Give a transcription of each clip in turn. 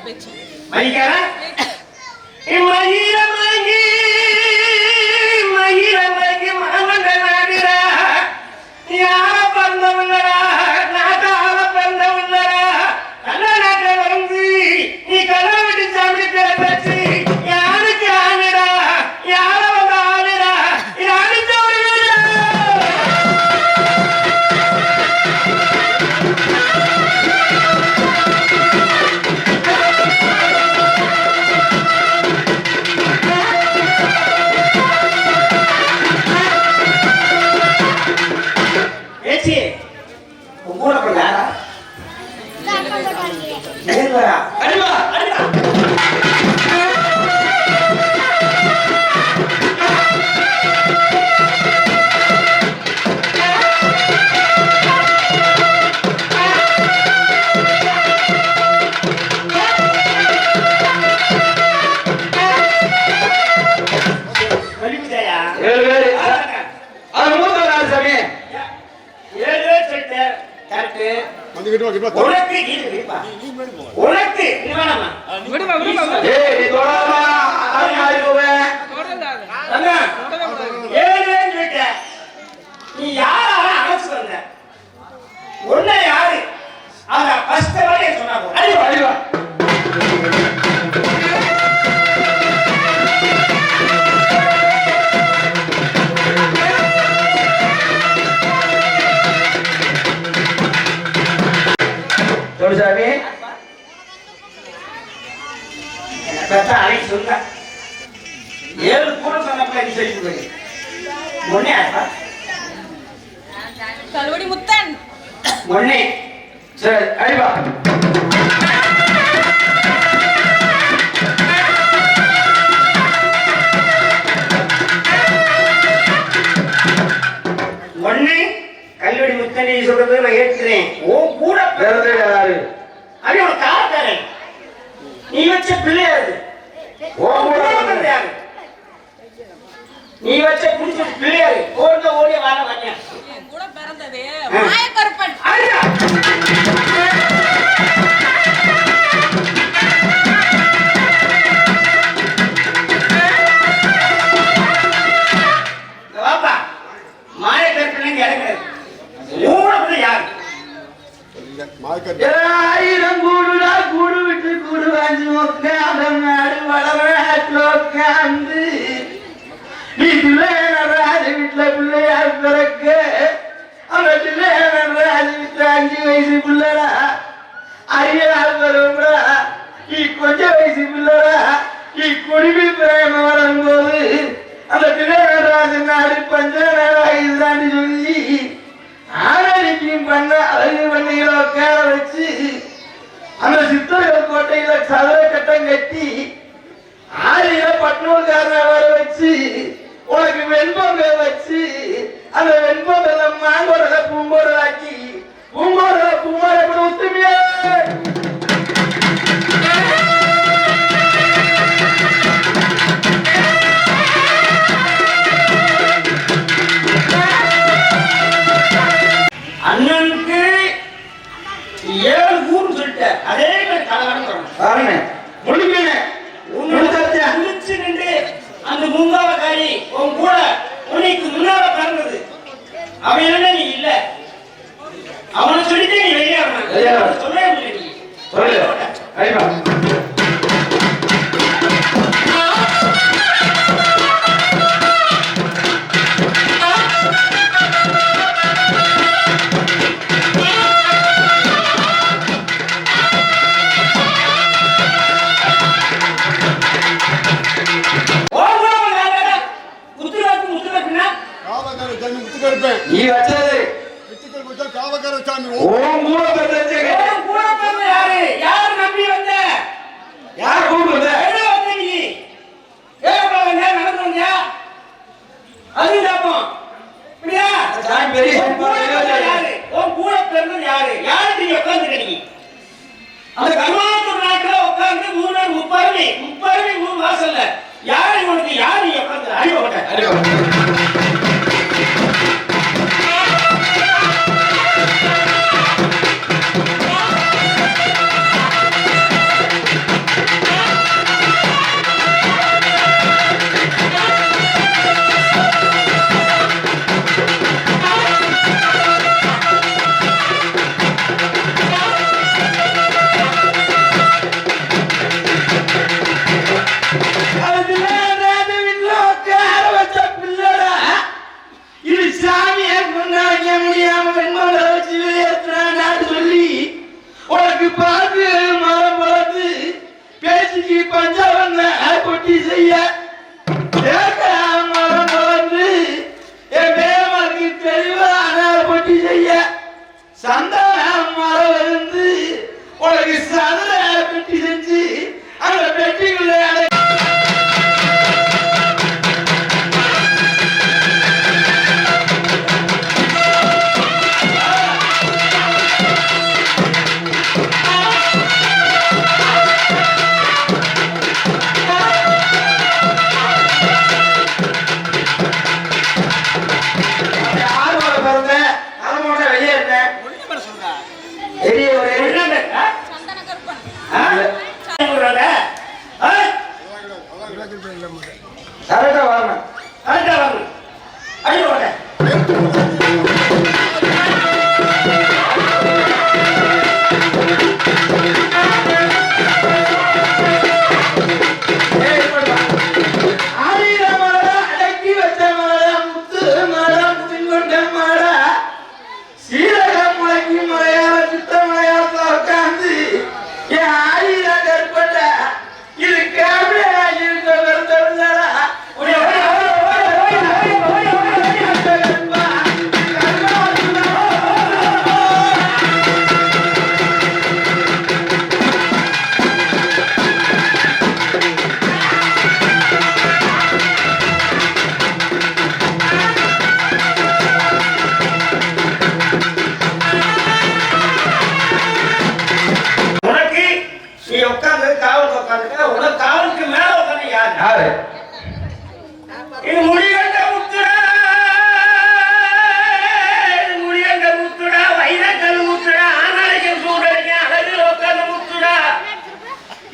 பேச்சு மணிக்கார மயிரமங்கி மயிரமங்கி மகமண்ட நாடுரா யார பிறந்தவங்களா நாட்டால பிறந்தவங்களா கல்ல நாட்டை வந்து நீ கல்ல விட்டு சாப்பிட்டு பேச்சு யாருக்கு ஆளுடா யார வந்து ஆளுடா இது அடிச்ச ஒரு நீ யார அழைச்சு வந்த ஒன்ன யாரு அத ஃபர்ஸ்ட் வரைய சொன்னா அடிவா அடிவா சாமி அழைச்சு சொன்ன 7 கூட சொன்னப்ப நீ சொல்லி ஒன்னே கல்வடி முத்தன் ஒன்னே சரி அடிவா ஒன்னே கல்வடி முத்தன் நீ சொல்றது நான் ஏற்கிறேன் ஓ கூட பிறந்தது யாரு அது ஒரு காரக்காரன் நீ வச்ச பிள்ளையாரு ஓ கூட பிறந்தது யாரு நீ வச்ச புடிச்ச பிள்ளையாரு ஓடுத ஓடிய வாழ மாட்டேன் என் கூட பிறந்தது மாயக்கருப்பன் ஐயா வாப்பா மாயக்கருப்பன் இறங்குறது ஓடுறது யாரு ஆயிரம் கூடுடா கூடு விட்டு கூடு வாங்கி உட்காந்து நாடு வளர உட்காந்து நீ பிள்ளையாரு வீட்டுல பிள்ளையார் பிறக்க அந்த பிள்ளையாரு வீட்டுல 5 வயசு பிள்ளைடா 6 நாள் வரும்டா நீ கொஞ்சம் வயசு பிள்ளைடா நீ குடிமை பிரேம வரும்போது அந்த பிள்ளையாரு நாடு பஞ்ச நாடான்னு சொல்லி ஆரோக்கியம் பண்ண அழகு பண்ணைகளை உட்கார வச்சு அந்த சித்தர்கள் கோட்டையில சதுர கட்டம் கட்டி 6 பட்னூர்காரனை வர வச்சு உனக்கு வெண்பொங்கல் வச்சு அந்த வெண்பொங்கல மாங்கோடல பூங்கோடலாக்கி பூங்கோடல பூங்கோட கூட ஒத்துமையா அண்ணனுக்கு 7 ஊர் சொல்லிட்ட அதே மாதிரி கலவரம் முடிக்கணும் முடிச்சு நின்று அந்த முங்காவக்காரி உன் கூட உனக்கு முன்னால பிறந்தது அவன் என்ன நீ இல்ல அவனை சொல்லிட்டு நீ வெளியாகணும் சொல்லவே முடியல நீ வச்சது வித்துக்கள் காவக்கார சாமி ஓம் கூட பிறந்தது ஓம் கூட பிறந்த யாரு யார் நம்பி வந்த யார் கூட வந்த எங்க வந்த நீ ஏப்பா வந்த நடந்து வந்தியா அது பாப்போம் இப்படியா சாமி பெரிய யாரு ஓம் கூட பிறந்தது யாரு யாரு நீ உட்கார்ந்து நீ அந்த கர்மாத்தூர் நாட்டுல உட்கார்ந்து 3 நாள் முப்பருவி ஊர் வாசல்ல யாரு உனக்கு யாரு நீ உட்கார்ந்து அறிவோட்ட பஞ்சவண்ண கொட்டி செய்ய மரம் வளர்ந்து என் மேமக்கு தெளிவான கொட்டி செய்ய சந்தான மரம் இருந்து உனக்கு சதுர பெட்டி செஞ்சு அந்த பெட்டிக்குள்ள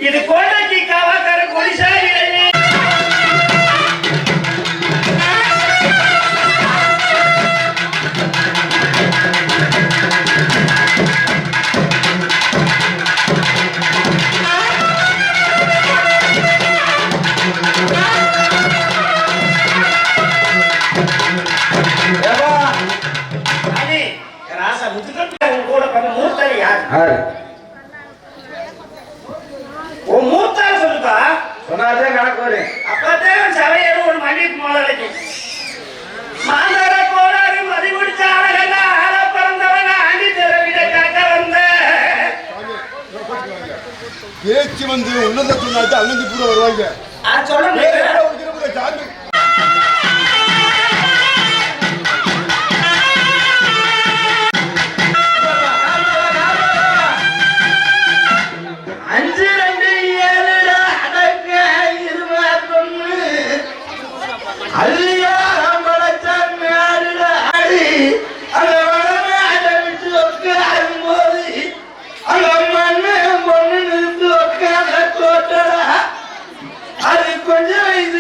இது கோட்டைக்கு காவாக்கார கொடிசாரி ராசா முத்துக்கட்ட கூட பண்ண மூர்த்தனை யார் மூத்தார் சொல்லுப்பா சொன்னாதே கணக்கு வரும் அப்பதான் சபையோட ஒரு மல்லிகை மாலைக்கு மாந்தர கோளாறு மதி முடிச்ச அழகல்ல ஆள பிறந்தவன ஆண்டி தெருவிட காக்க வந்த பேச்சு வந்து உன்னத சொன்னாச்சு அண்ணன் பூரா வருவாங்க சொல்ல அது கொஞ்சம் வயசு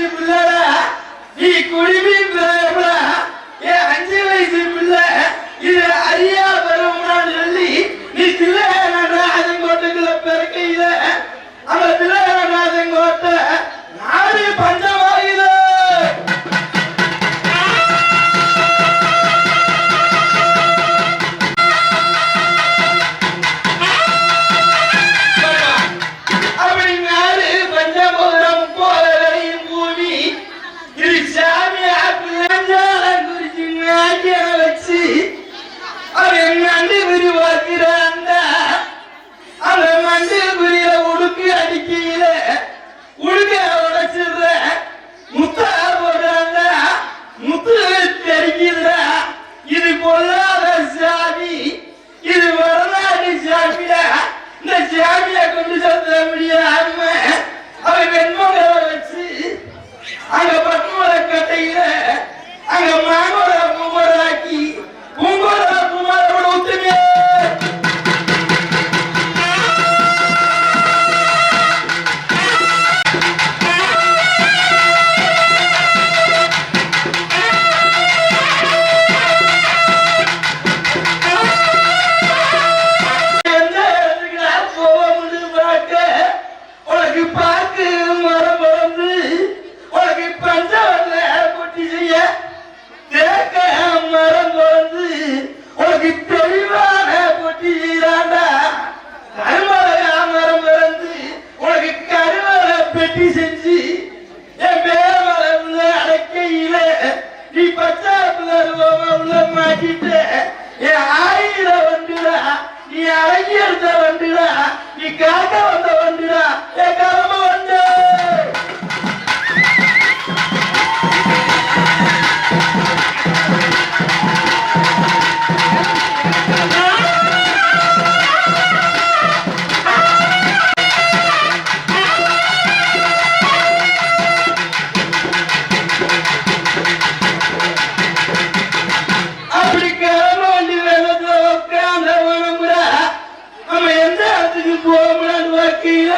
கல்யாணத்துக்கு போகலான்னு வைக்கையில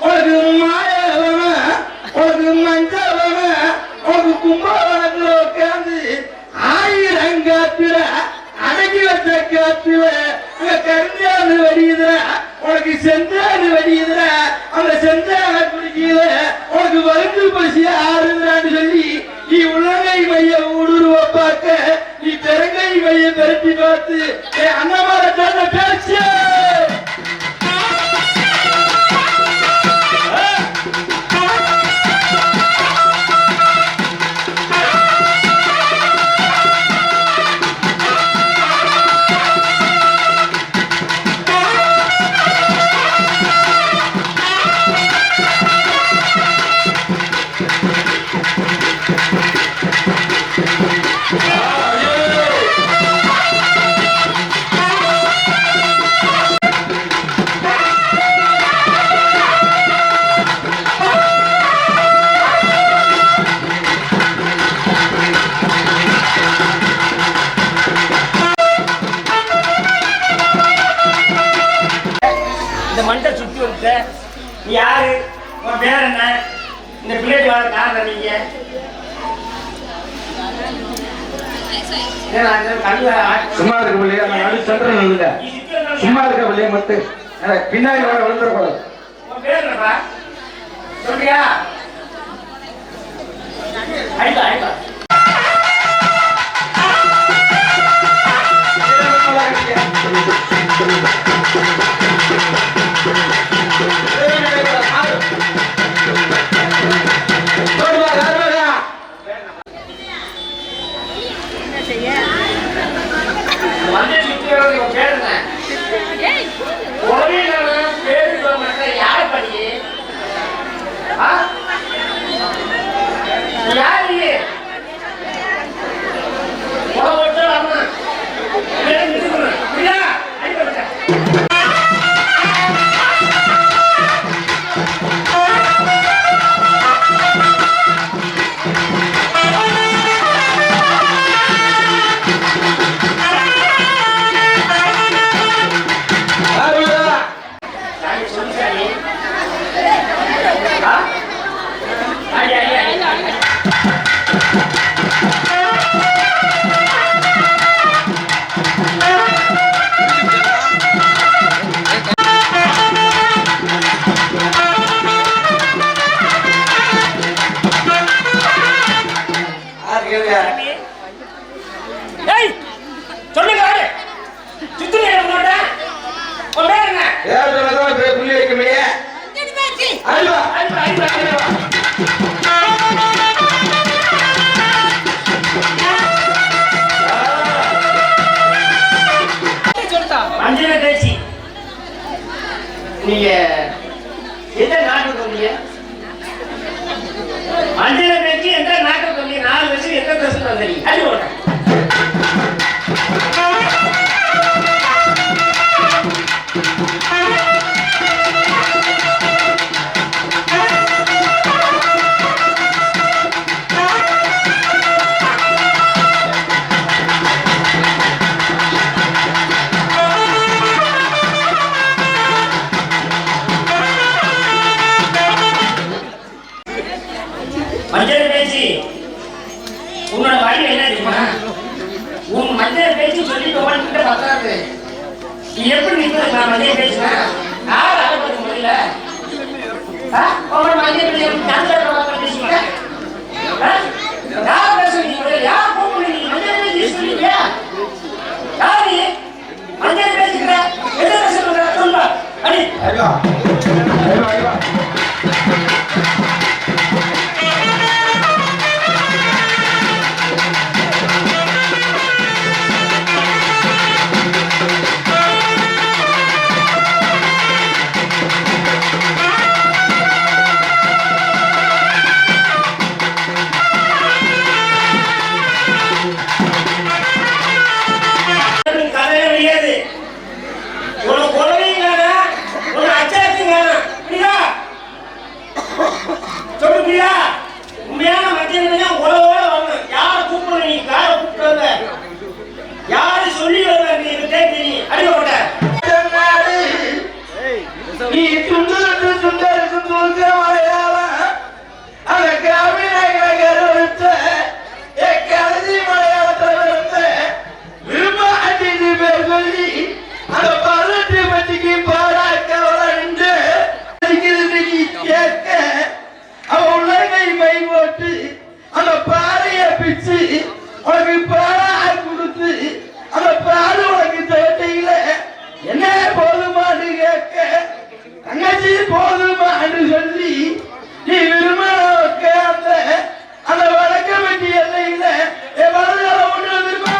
உனக்கு மாயவன உனக்கு மஞ்சவன உனக்கு கும்பவனத்துல உட்காந்து ஆயிரங்காத்துல அடக்கி வச்ச காத்துல கருஞ்சாது வடியுதுல உனக்கு செஞ்சாது வடியுதுல அந்த செஞ்சாத குடிக்கல உனக்கு வறுத்து பசி ஆறுதான்னு சொல்லி நீ உள்ளங்கை மைய ஊடுருவ பார்க்க நீ பெருங்கை மைய பெருட்டி பார்த்து அண்ணமார பேச்சு மண்டை சுத்தி வருது. யாரு உன் பேர் என்ன? இந்த பிள்ளைக்கு வர காரணம் நீங்க சும்மா இருக்க பிள்ளையா சென்ட்ரல் இல்ல சும்மா இருக்க பிள்ளைய மட்டும் பின்னாடி விழுந்துடக்கூடாது. உன் பேர் என்னப்பா சொல்றியா? ஆயிட்டா ஆயிட்டா நீங்க எந்த நாட்டுக்கு வந்தீங்க? மஞ்சளை பேச்சு எந்த நாட்டுக்கு வந்தீங்க? 4 வருஷம் எந்த வருஷம் வந்தீங்க? அது போட்டேன் மஞ்சள் பேச்சு உன்னோட வழி என்ன தெரியுமா? உன் மஞ்சள் பேச்சு சொல்லிட்டு ஓடிக்கிட்ட பத்தாது. நீ எப்படி நிற்கிறது? நான் மஞ்சள் பேசுனா யார் அழைப்பது முதல்ல? மஞ்சள் பேசுங்க யார் பேசுறீங்க? யார் கூப்பிடுறீங்க? மஞ்சள் பேச்சு சொல்லுங்க. யாரு மஞ்சள் பேசுகிற எந்த பேசுற சொல்ல அடி சொல்லுங்க போதுமா என்று சொல்லி நீ விரும்ப அந்த வழக்க வெட்டி எல்லையில வலதுகால ஒன்று வந்திருப்பா.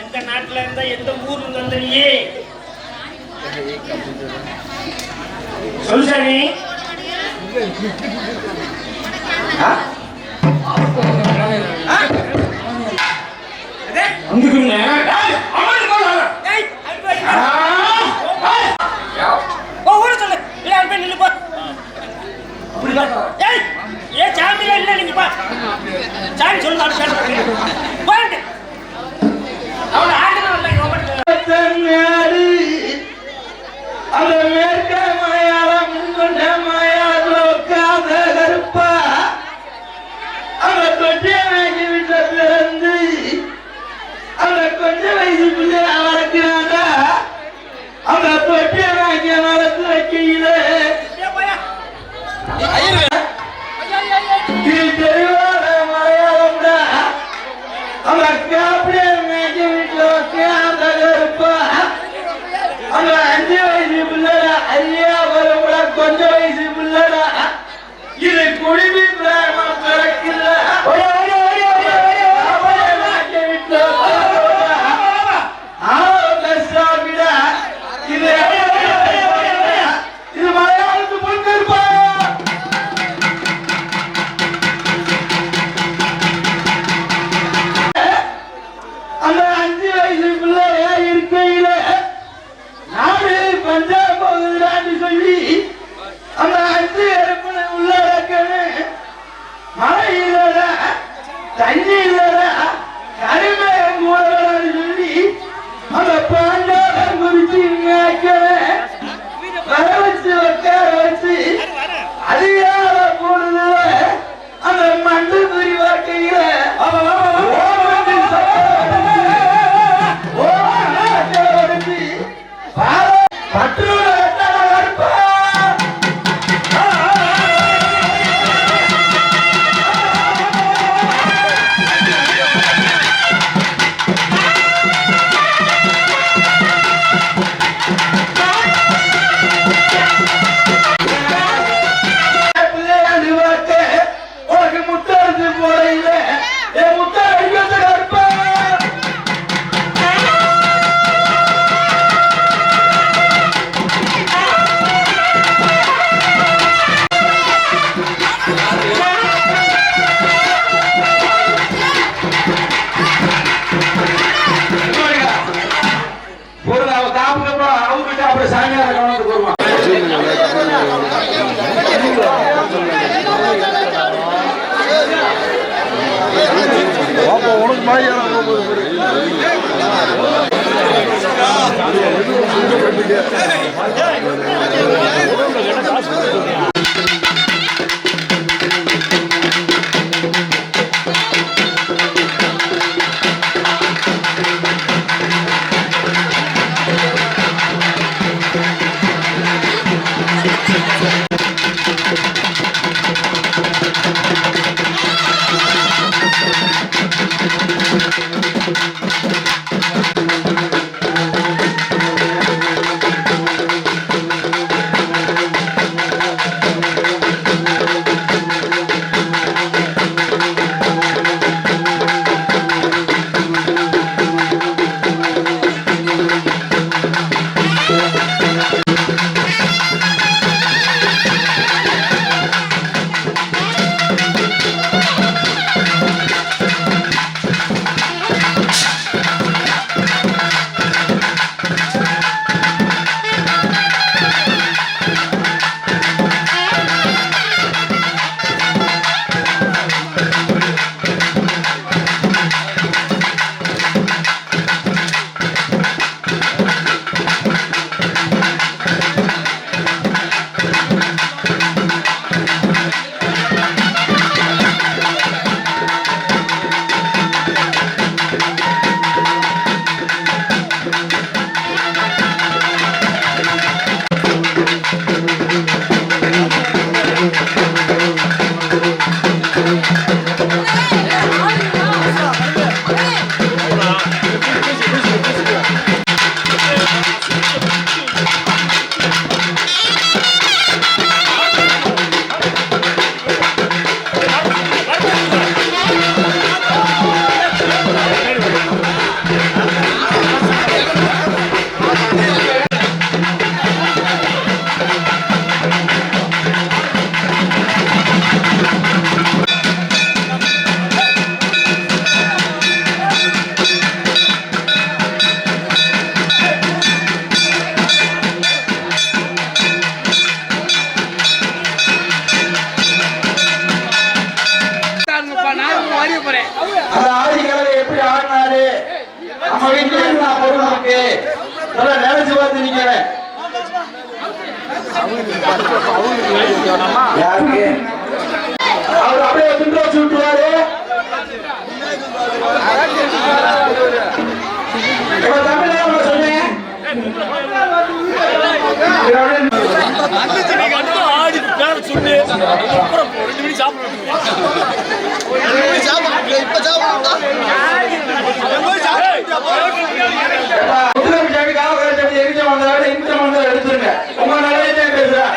எந்த நாட்டுல இருந்தா எந்த ஊர்ல இருந்த நீ சொல்லு சாமி. அந்த மேற்க மலையாளம் கொண்ட மலையாள கருப்பா அந்த கொட்டிய வாங்கி விட்ட பிறந்து அந்த கொஞ்ச வயசு பிள்ளை வளர்க்கிறாங்க. அந்த கொட்டிய வாங்கிய வளர்த்து வைக்கையில இது தெளிவான மலையாளம் தான். அந்த காப்பிய வாங்கி வீட்டுல வைக்காத கருப்பா அந்த 5 வயசு பிள்ளடா ஐயா வரப்பட கொஞ்சம் வயசு பிள்ளடா இது குடிமி பிராமம் பிறக்கல இது மலையாளத்து பொறுப்பா. அந்த 5 வயசு பிள்ளையா இருக்கையில நாடு பஞ்சாப் போகுதுடான்னு சொல்லி அந்த 5 எருப்பனை உள்ளடக்கணும். மழை இல்லடா தண்ணி இல்லடா கருமை மூடலான்னு சொல்லி அந்த பாண்டாளர் குறிச்சு வர வச்சு உட்கார வச்சு அதிகார பொழுதுல அந்த மண்டு புரி வாழ்க்கையில உனக்கு மாயா ஆதி கலவை எப்படி ஆடினாரு நம்ம வீட்டுல என்ன பொருள் இருக்கு நினைச்சு பார்த்து நிக்கிறேன். யாருக்கு அவர் அப்படியே துண்டு வச்சு விட்டுருவாரு. தமிழ் சொன்னேன் எடுத்துருங்க. உங்க நல்லதே பேசுறேன்.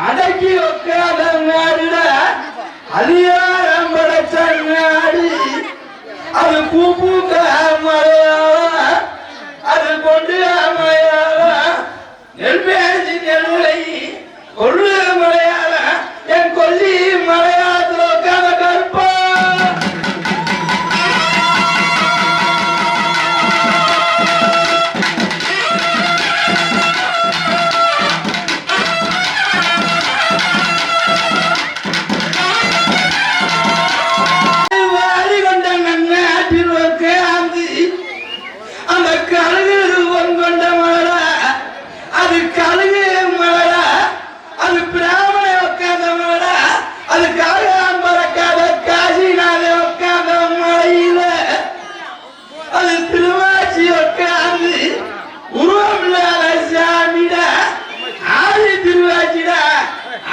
அடக்கி உட்காத நாடுட அதிகாரம் படைச்ச நாடு அது பூக்க மழையாவ அது கொண்டு அமையாவ நெல்வேசி நெல்லை கொள்ளு மழையாவ என் கொல்லி மழையாத்துல உட்காத கற்பா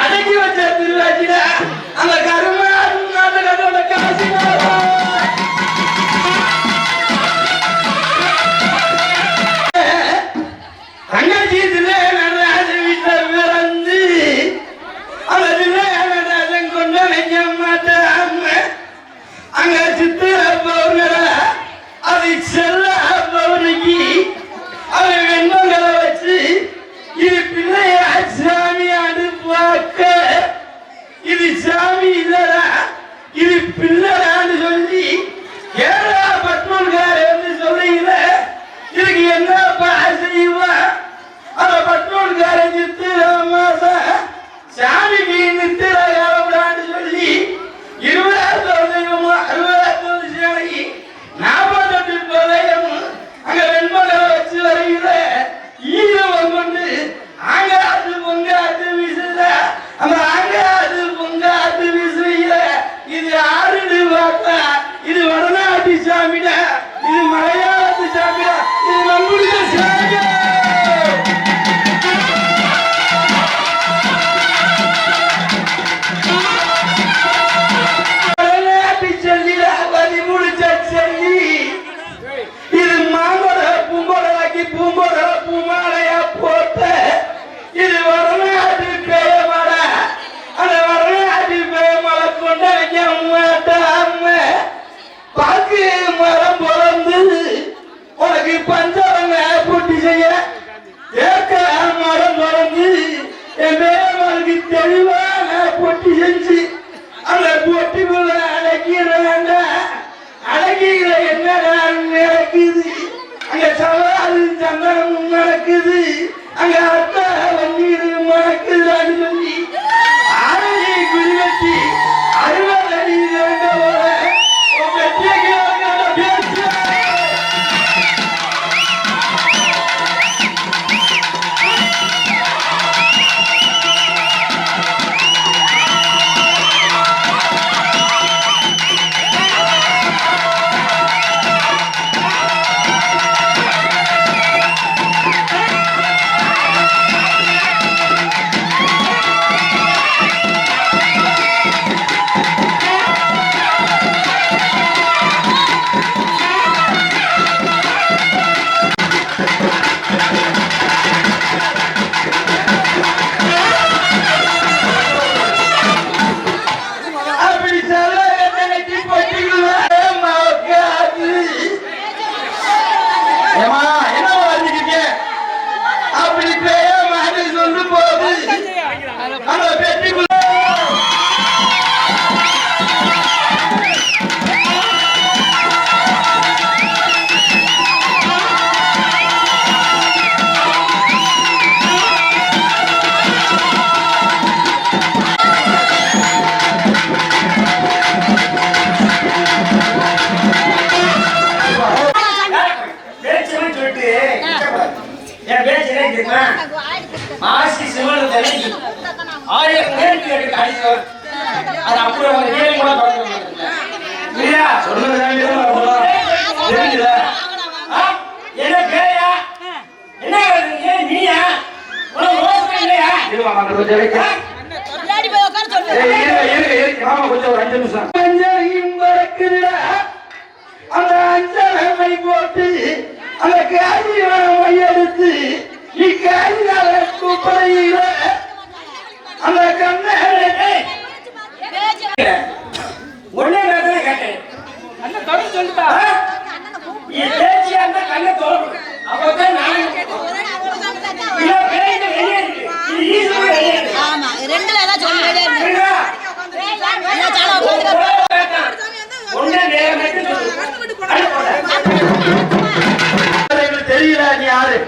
அடக்கி வச்ச திருவாச்சிட அந்த கருமா காசி தங்கச்சி நடராஜ வீட்டில் பிறந்து அந்த நடராஜன் கொண்டு வைக்க மாட்டாம அங்க சித்திர பௌர்ணர அது செல்ல பௌர்ணிக்கு அவன் வெண்மங்களை வச்சு இது பிள்ளையா சாமி அனுப்பாக்க இது சாமி இல்லடா இது பிள்ளைடான்னு சொல்லி ஏழா பட்மூல்காரன்னு சொல்றீங்கள இதுக்கு என்னப்பா செய்வா அந்த பட்மூல்காரன் சித்திர மாசம் சாமிக்கு நித்திர காலப்படான்னு சொல்லி 60,000 சேனைக்கு 48 பதயம் அங்க வெண்மகளை வச்சு வருகிற ஈரவன் கொண்டு தெரியுமா? மாசி சிவன் தலைவி 1000 கேள்வி கேட்டு அடிச்சவர். அது அப்படியே உங்க கேள்வி கூட தொடங்க மாட்டேங்குது. இல்லையா? சொன்னது தெரியுதா? என்ன பேயா? என்ன ஏன் நீயா? உனக்கு ரோசனை இல்லையா? இருமா கொஞ்சம் இருக்கு. விளையாடி போய் உட்கார சொல்லு. இருக்கு மாமா கொஞ்சம் ஒரு 5 நிமிஷம். அஞ்சலையும் வரக்குதுடா அந்த அஞ்சலை போட்டு அந்த காரியை எடுத்து இக்காரியால கூப்படையில அந்த கண்ணை ஒன்னே நேரத்துல கேட்டேன். அண்ணன் தொடர்ந்து சொல்லுப்பா. பேச்சியா இருந்தா கண்ணை தொடரும். அப்பதான் நான் இல்ல பேயில வெளியே இருக்கு. இது ஈஸியா வெளியே இருக்கு. ஆமா ரெண்டுல ஏதாவது சொல்லி வெளியே இருக்கு. சரிங்களா? என்ன சால உட்கார்ந்து ஒன்னே நேரம் மட்டும் சொல்லு. எனக்கு தெரியல நீ யாரு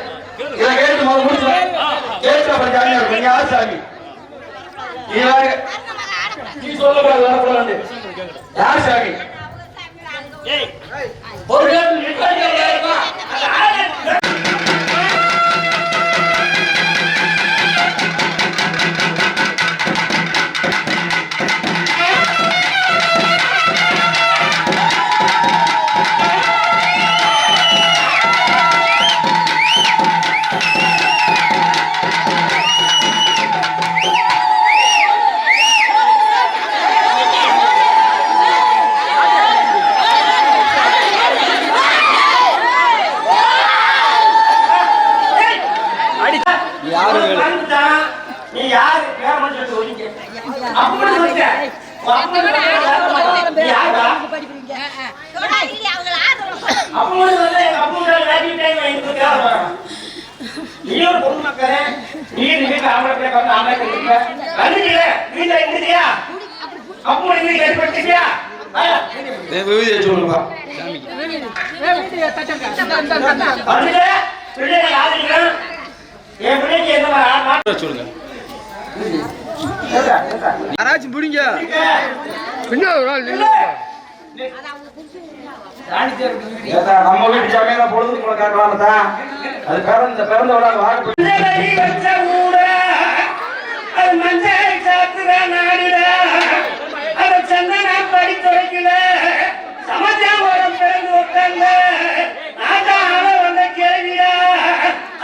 இதை கேட்டு முதல்ல முடிச்சு கேட்டு அப்புறம் ஜாமியா இருக்கும் நீ யார் சாமி நீ யாரு நீ சொல்லக்கூடாது வரக்கூடாது யார் சாமி ஒரு நேரம் நிப்பாட்டி யாருப்பா? அது ஆளு நீ யாரு பேர மட்டும் சொல்லிக்க. அப்படி சொல்லிட்ட. அப்படி யாரா? அப்படி சொல்ல அப்படி வேட்டி டைம் எனக்கு தேவை. நீ ஒரு பொண்ணு மக்களே. நீ வீட்டுல ஆம்பளை பிள்ளை வந்து ஆம்பளை பிள்ளை வந்துட்டீங்க. வீட்டுல இருந்துட்டியா? அப்படி நீ ஏற்படுத்திட்டியா? விவிதியை சொல்லுப்பா வந்துட்டு பிள்ளைங்க யாருக்கிறேன் என் பிள்ளைக்கு என்ன சொல்லுங்க யாராச்சும் பிடிங்க நம்ம வீட்டு ஜாமியா பொழுது உங்களை காட்டலாம் தான் அது பிறந்த பிறந்த மஞ்சள் சாத்துற நாடுல அத சந்தன படி துறைக்கல சமச்சாரம் பிறந்து உட்கார்ந்த நாட்டாள வந்த கேள்வியா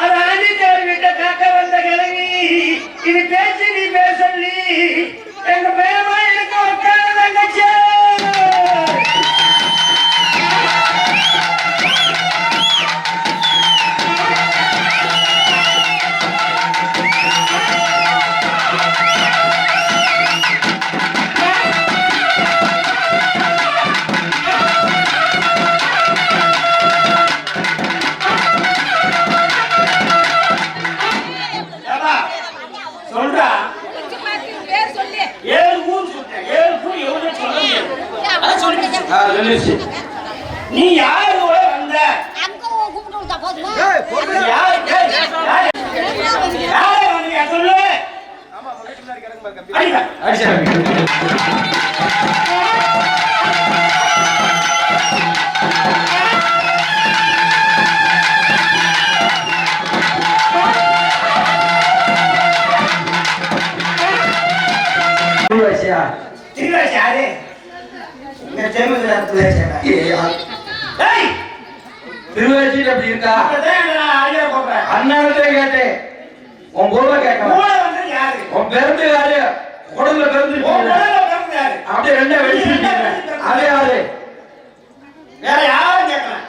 அது ஆண்டி தேர் வீட்டை காக்க வந்த கிழவி இது பேச்சு நீ பேசலி எங்க பேரமா எனக்கு உட்கார தங்கச்சி நீ யாரு வந்த சொல்லு திருவாசி யாரு திருவாச்சி அப்படி இருக்கா அண்ணாவே கேட்டேன் உன் போல கேட்க உன் பிறந்து யாரு உடம்புல பிறந்து அப்படியே ரெண்டா வெளிச்சு அதே யாரு வேற யாரும் கேட்கலாம்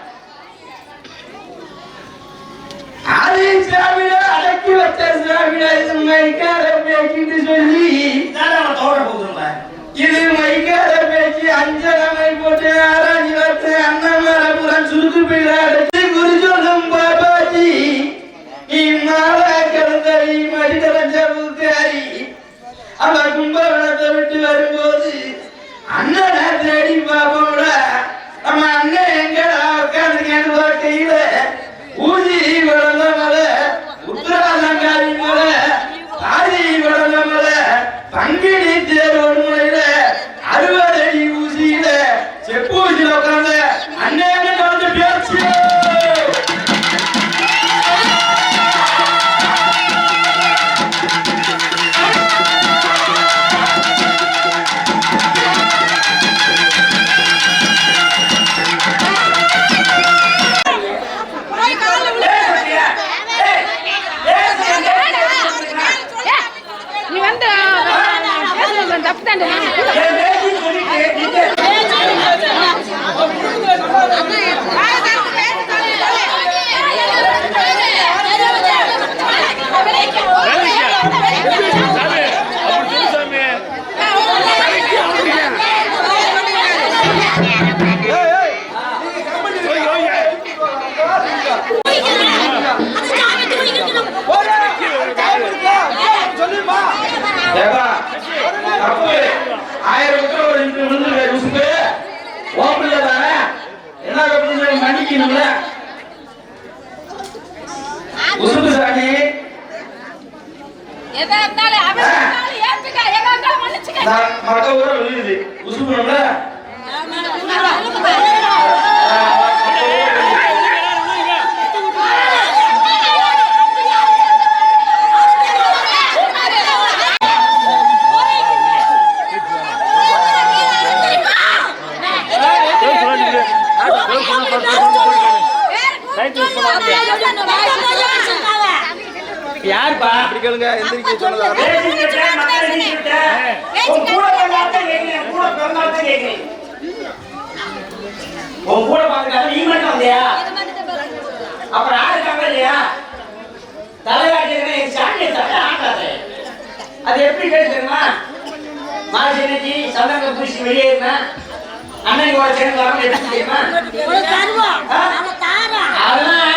அது சாமியில அடக்கி வச்ச சாமியில இது மைக்கார பேச்சிட்டு சொல்லி தோட போதுருப்பேன் இது மைக்கார பேச்சு அஞ்சலமை போட்டு ஆராய்ச்சி வச்சு அண்ணமாரபுரம் சுருக்கு போயிடாடு குறி சொல்லும் பாபாஜி இம்மாலா கிடந்தடி மடிதரஞ்ச புத்தாரி அந்த கும்பகோணத்தை விட்டு வரும்போது அண்ணனை தேடி பாப்போம்ல நம்ம அண்ணன் எங்கடா உட்காந்துருக்கேன்னு பார்க்கையில ஊதி வளர்ந்த மலை உத்தராலங்காரி மலை ஆதி வளர்ந்த மலை பங்கினி தேரோடு முறையில 60 அடி ஊசியில செப்பூசியில உட்கார்ந்த அண்ணன் கலந்து பேச்சு தப்பு 1000 ரூபாய் ஒரு விழுந்து உசுப்பு ஓப்பிள்ள தானே என்ன கப்பல் மன்னிக்கணும்ல உசுப்பு சாமி எதா இருந்தாலும் அவன் ஏத்துக்க எதா இருந்தாலும் மன்னிச்சுக்க மக்க ஊர விழுது உசுப்புல யாருப்பா அப்படி கேளுங்க எந்திரிக்க சொன்னதா கூட பாத்துக்காத நீ மட்டும் வந்தியா அப்புறம் ஆளுக்காங்க இல்லையா தலையாட்டி சாமி ஆட்டாது அது எப்படி கேட்டு தெரியுமா மாசி சந்தங்க பூசி வெளியேறினா அண்ணன் கூட சேர்ந்து வர எப்படி தெரியுமா அதெல்லாம்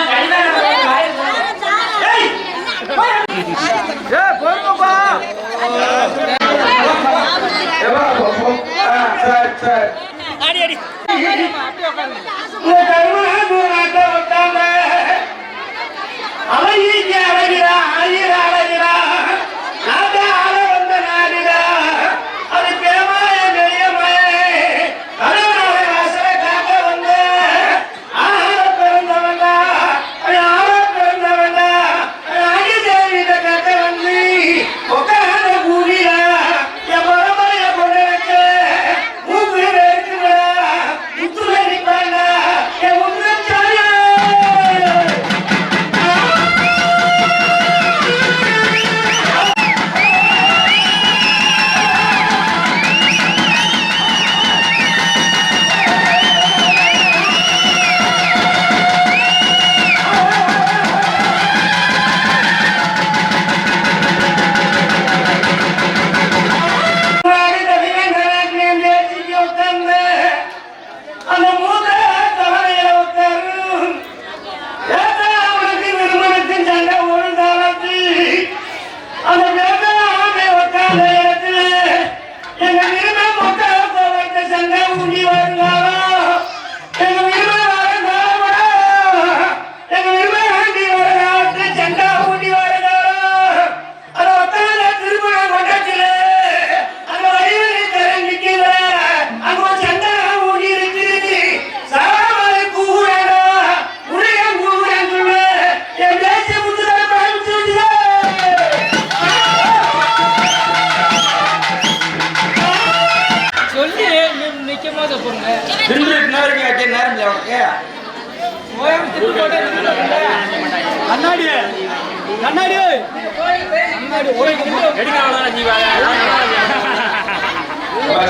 அழகிறா அழகிறா அழகிறா நாட்ட ஆள வந்த நாடுடா அது பேமாய நெய்யமாய கணவனாக வாசலை காக்க வந்த ஆள பிறந்தவன்டா ஆள பிறந்தவன்டா அழகி தேவியிட காக்க வந்து உட்கார கூடியா என் பரம்பரைய கொண்டு வச்ச மூக்கு இருக்குடா முத்து நிற்பாண்டா என் முத்துச்சாரியா அந்த மூத்த தலைமையில உட்காரு ஏதா அவனுக்கு விருமனுக்கும் சண்டை ஒழுங்காலத்து அந்த வேதாமே உட்கார்ந்த இடத்துல எங்க விரும்ப மொத்த வைத்த சண்டை ஊண்டி வருங்காலம் எங்க விரும்ப வருங்காலமா எங்க விரும்ப ஆண்டி வருங்காலத்து சண்டை ஊண்டி வருங்காலம் அதை உட்கார்ந்த திருமண கொண்டச்சில அந்த வழிவழி தெரிஞ்சிக்கல அங்க ஒரு சண்டை ஊண்டி இருக்கு சாமலை கூடடா உடைய கூடங்குள்ள என் தேசிய முத்துதலை பாய்ச்சி சொல்லி நிக்கும் போது போங்க நேரம் உனக்கு கண்ணாடி கண்ணாடி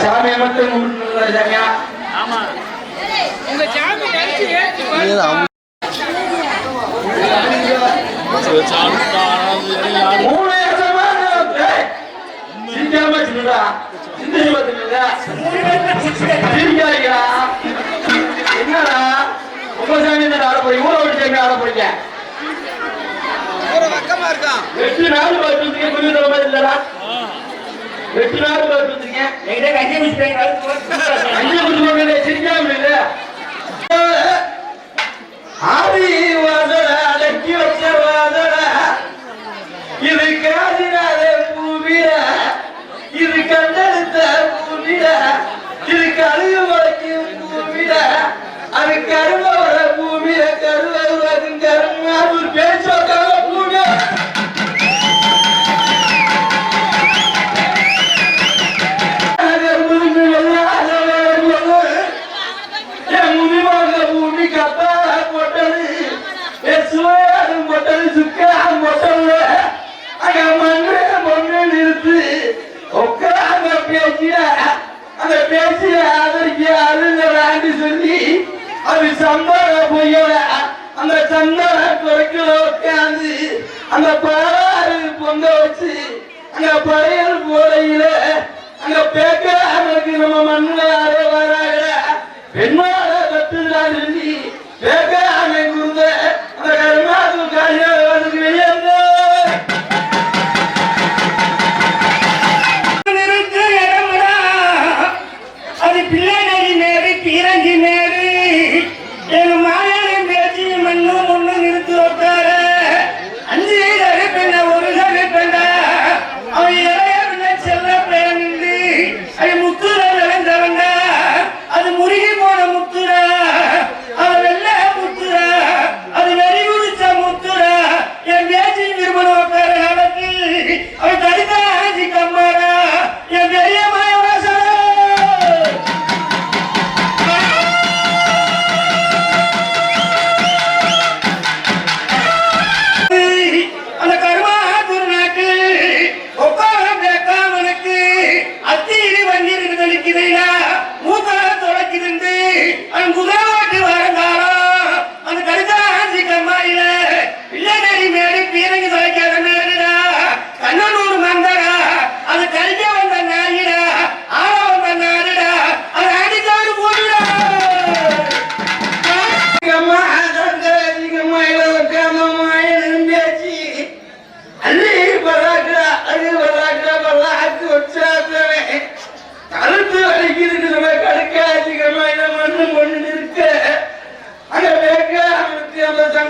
சாமியை மட்டும் கும்பிட்டு சாமியா ஆமா உங்க சாமி கழிச்சு என்னடா உங்க சாமி ஆட போறீங்க ஊரை விட்டு சாமி ஆட போறீங்க பக்கமா இருக்கான் 8 நாள் பார்த்துருக்கீங்க புரியுற மாதிரி இல்லடா 8 நாள் பார்த்துருக்கீங்க என்கிட்ட கஞ்சி குடிச்சிட்டேன் அஞ்சு குடும்பங்களே சிரிக்காம இல்ல ஆதி வாசல அடக்கி வச்ச வாசல இது காதினாத பூவில இது கண்டெடுத்த பூவில இது கழுகு வரைக்கும் பூவில அது கருவ வர பூமியில கருவருவதும் கருமா ஒரு பேச்சோக்காக பூமி பூமி கப்பா போட்டது சுவையாடும் போட்டது சுக்காடும் போட்டது அங்க மண்ணு நிறுத்து உட்காங்க பேசிய அந்த பேசிய அதற்கு அருங்க ஆண்டி சொல்லி அது சந்தான பொய்யல அந்த சந்தான குறைக்கல உட்காந்து அந்த பாராறு பொங்க வச்சு அங்க பழையல் போடையில அங்க பேக்காமக்கு நம்ம மண்ணுல யாரோ வராங்க பெண்ணால கட்டுதான் சொல்லி பேக்காமை குருந்த அந்த கருமாது காய்களுக்கு வெளியே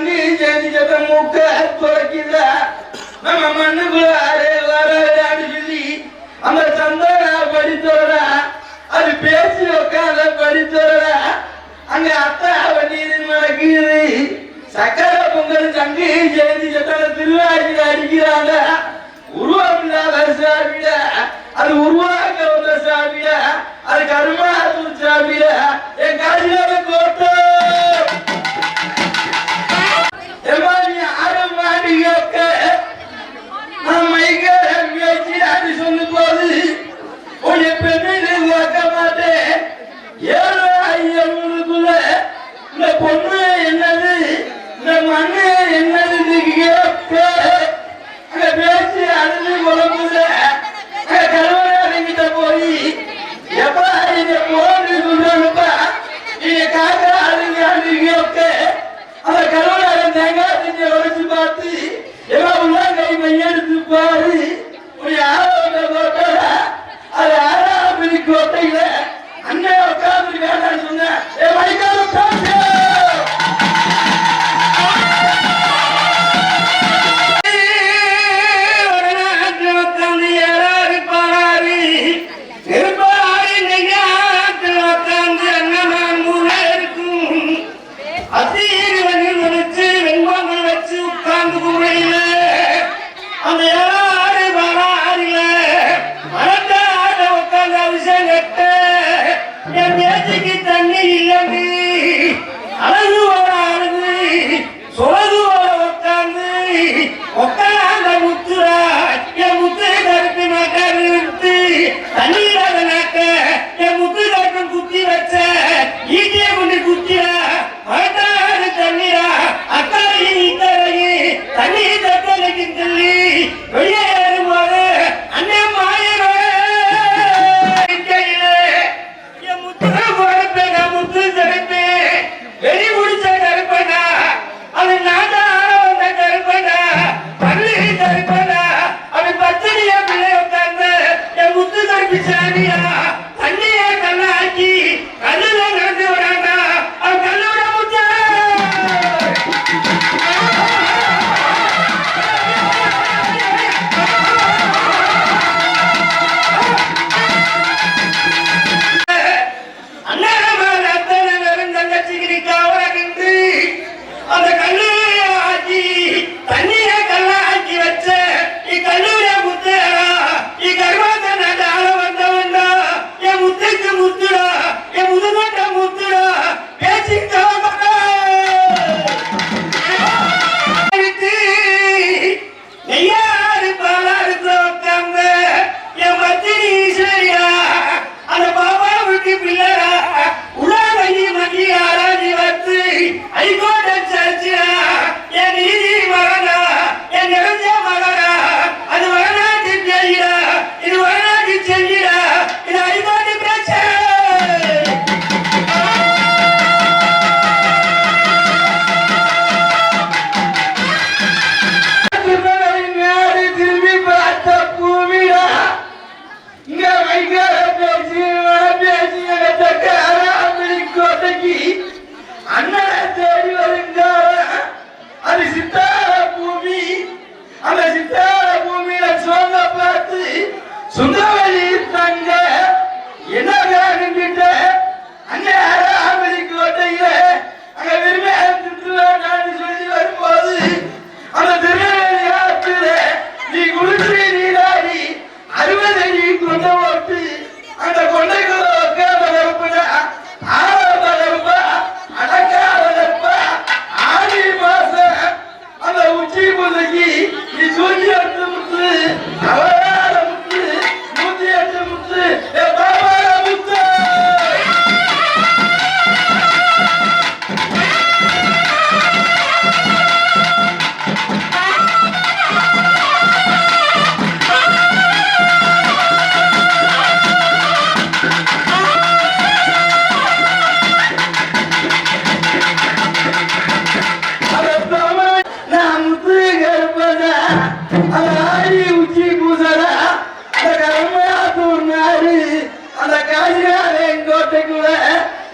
சங்கு சேர்ந்து சத்த மூக்க துறக்கிற நம்ம மண்ணுக்குள்ள வரான்னு சொல்லி அந்த சந்தனா படித்தோட அது பேசி உட்காத படித்தோட அங்க அத்தா வண்டியில் நடக்குது சக்கர பொங்கல் சங்கு சேர்ந்து சத்தன திருவாச்சி அடிக்கிறாங்க உருவம் இல்லாத சாமியில அது உருவாக்க வந்த சாமியில அது கருமாத்தூர் சாமியில என் காசில கோட்டை சொல்லும் போது உன்னை பெண்ணு பார்க்க மாட்டேன் ஏழு ஐயனுக்குள்ள இந்த பொண்ணு என்னது இந்த மண்ணு என்னது அங்க பேசி அழுது குழம்புல கருவறைகிட்ட போய் எப்பா இங்க போன்னு சொல்றப்பா நீங்க காக்க அழுங்க அந்த கருவறை தேங்காய் திங்க உடைச்சு பார்த்து எல்லாம் உள்ள கை மையெடுத்து பாரு அது ஆறாவது கோட்டையில அண்ணன் உட்கார்ந்து வேண்டாம்னு சொன்ன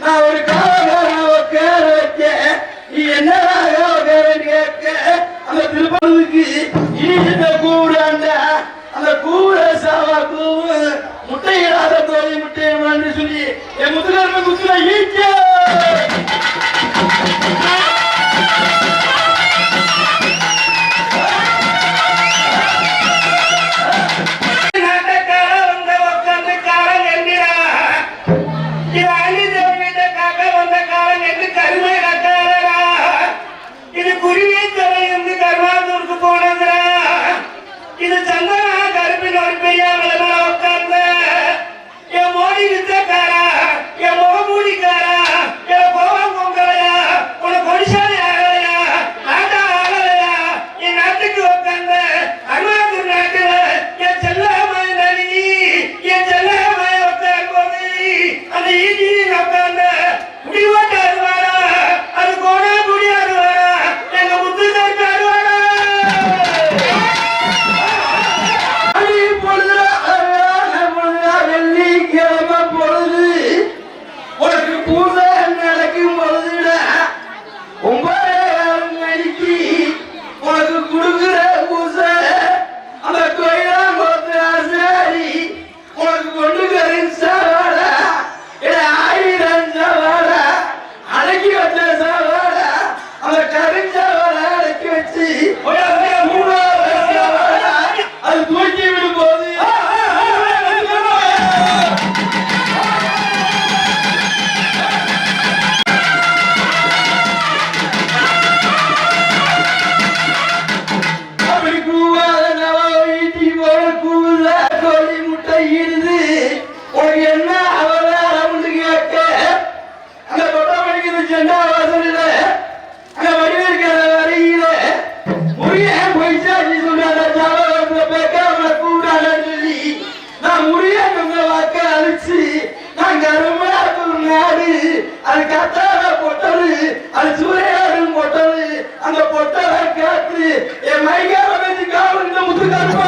நான் ஒரு காவகார உட்கார வச்சேன் நீ என்ன அது கத்தாத பொட்டது, அது சூறையாடும் பொட்டது, அந்த பொட்டலை காத்து என் மைகார வச்சு காவல் இந்த முத்துக்கருப்பா.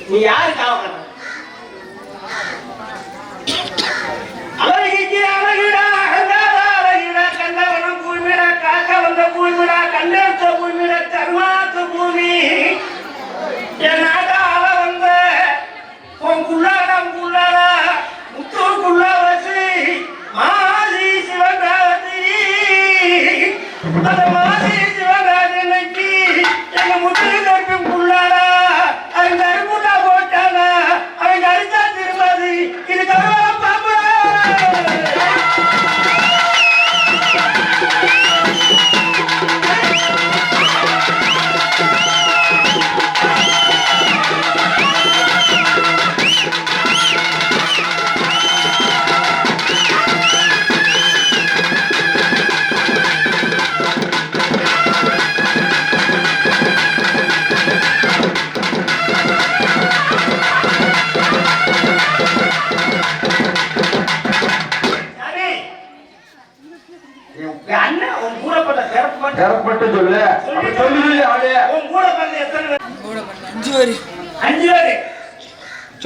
நீ யாரு காவல்? கருமாத்து பூமி என் நாட்டால வந்த பொங்குள்ளாட முத்துக்குள்ள வச்சு மாசி சிவகாதி அந்த மாசி சிவகாதிக்கு எங்க முத்து கட்டும் புள்ளாடா அவன் கருப்புட்டா போட்டானா அவன் கழிச்சா திரும்பாது இது கருவா பாப்பா கரப்பட்டு சொல்லு சொல்லு ஆளே உன் கூட பிறந்த எத்தனை பேர்? 5 வரி 5 பேரு. சொல்லு சொல்லு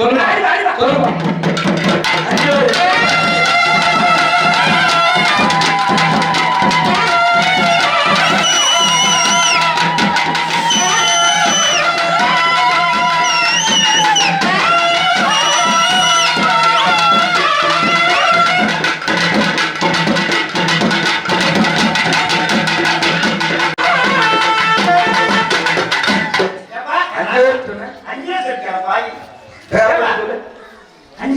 5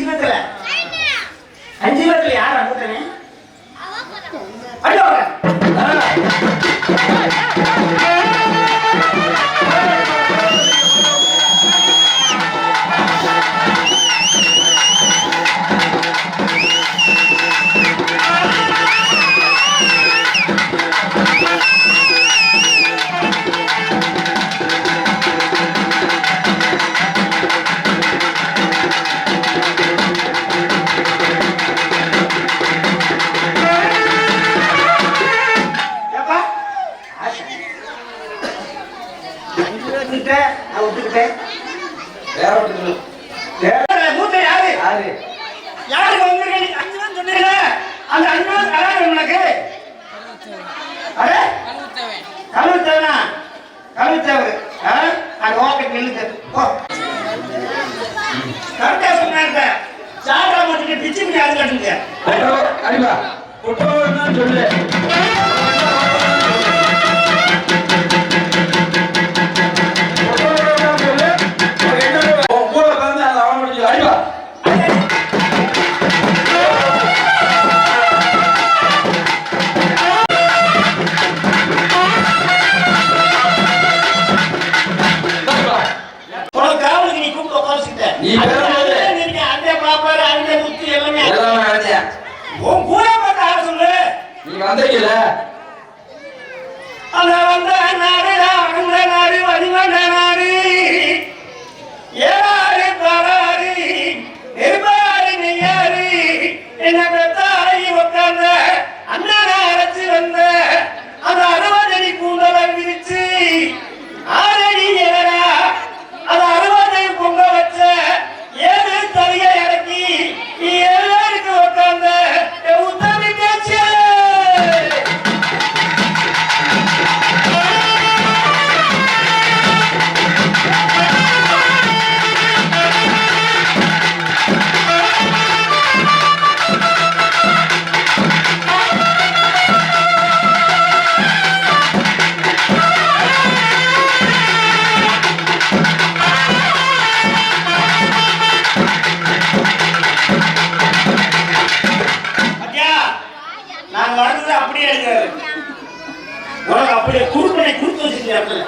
பேர்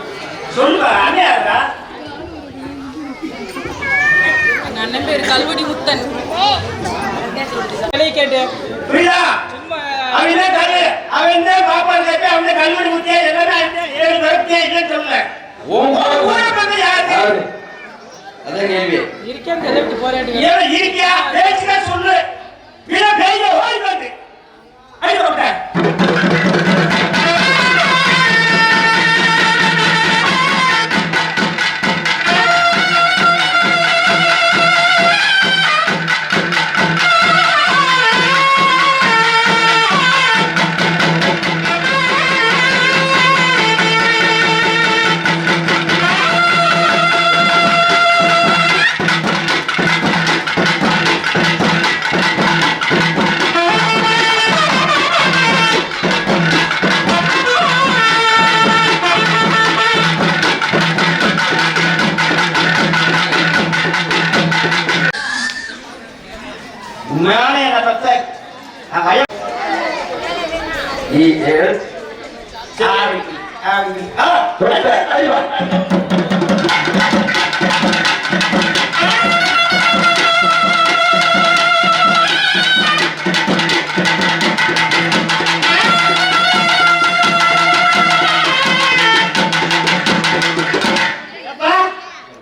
சொல்லு அண்ணன் பேர் கல்வடி முத்தன் கேட்டேன் கல்வடி முத்தியா இருக்கேன் போராடி சொல்லு பர்ஃபெக்ட்.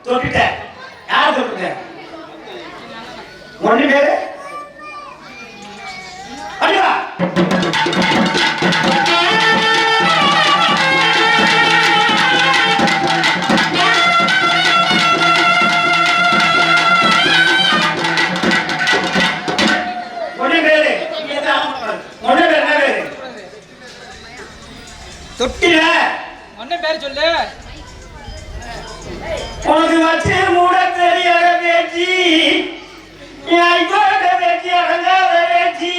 தொட்டுட்டேன். யார் தொட்டுட்டேன்? ஒண்ணு பேரு அடிவா. ஒண்ணு பேரு ஒண்ணு பேரு என்ன பேரு? தொட்டில ஒன்னே பேர் சொல்லு. உனக்கு வச்சு மூட தெரியாத பேச்சு, ஐகோட பேச்சு, அடங்காத பேச்சு.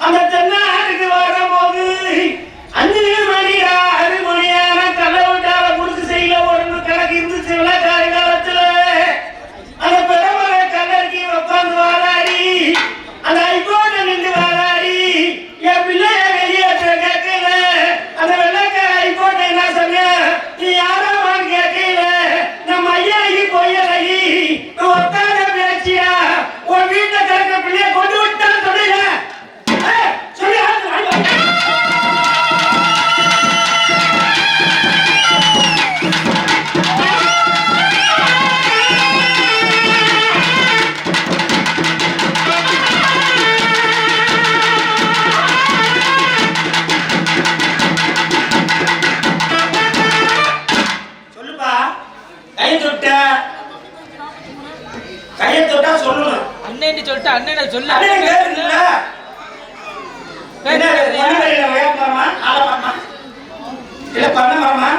அந்த தென்னாருக்கு வரும்போது 5 மணி 6 மணியான கல்ல விட்டால குடிச்சு செய்யல ஒரு கணக்கு இருந்துச்சு விளக்காரி காலத்துல. அந்த பெருமலை கல்லறிக்கி உட்காந்து வாழாடி, அந்த ஐகோட நின்று வாழாடி, என் பிள்ளைய வெளியேற்ற கேட்கல. அந்த வெள்ளக்கார ஐகோட்டை என்ன சொன்ன, நீ யாராவான்னு கேட்கல. நம்ம ஐயாயி பொய்யலகி ஒத்தாத பேச்சியா உன் வீட்டை கிடக்க பிள்ளைய கொண்டு விட்டா சொல்லுங்க. சொல்லி சொல்லுப்பா. கையை தொட்டா சொல்லணும். அண்ணன் சொல்லிட்டு அண்ணனை சொல்லு. அண்ணன் பேர் இல்ல. என்ன மணிவரையில உயர்ந்தமா ஆலமரமா இல்ல பண்ணமரமா?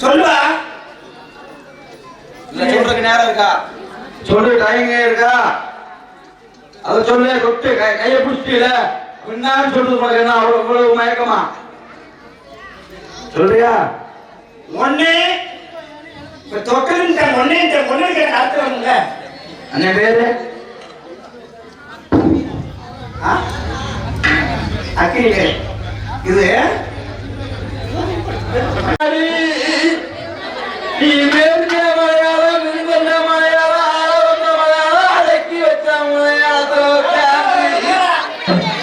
சொல்லுவா. இல்ல சொல்றதுக்கு நேரம் இருக்கா? சொல்லு, டைம் இருக்கா? அத சொல்லு. தொட்டு கையை பிடிச்சிட்டீல பின்னான்னு சொல்றது உனக்கு என்ன அவ்வளவு மயக்கமா? சொல்றியா? ஒண்ணு இப்ப தொட்டதுன்ற ஒண்ணு காத்து வருங்க. அண்ணன் பேரு அக்கினி பேரு. இது நீ பேருந்த மலையாளம், விருந்த மலையாளம், ஆளவந்த மலையாளம், அடக்கி வச்ச மலையாளத்தோட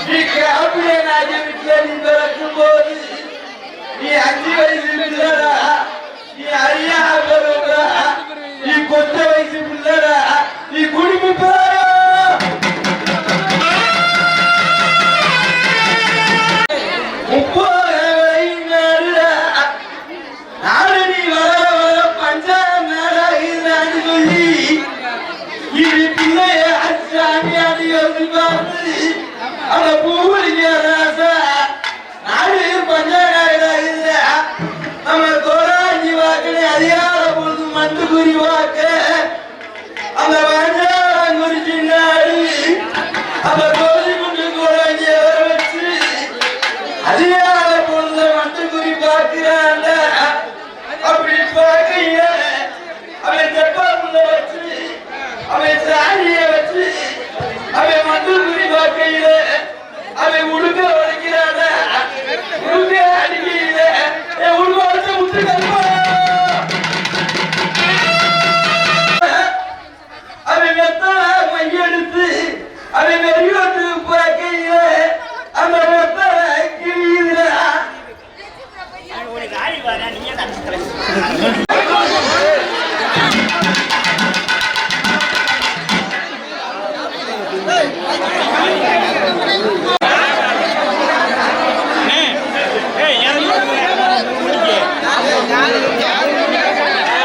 நீ காப்பிய நாஜ வீட்டுல நீ பிறக்கும் போது நீ 5 வயசு பிள்ளடா, நீ அறியா பெறுடா, நீ கொத்த வயசு பிள்ளடா, நீ குடிப்பு அதிகார பொழுது மண்டு குறிவாக்க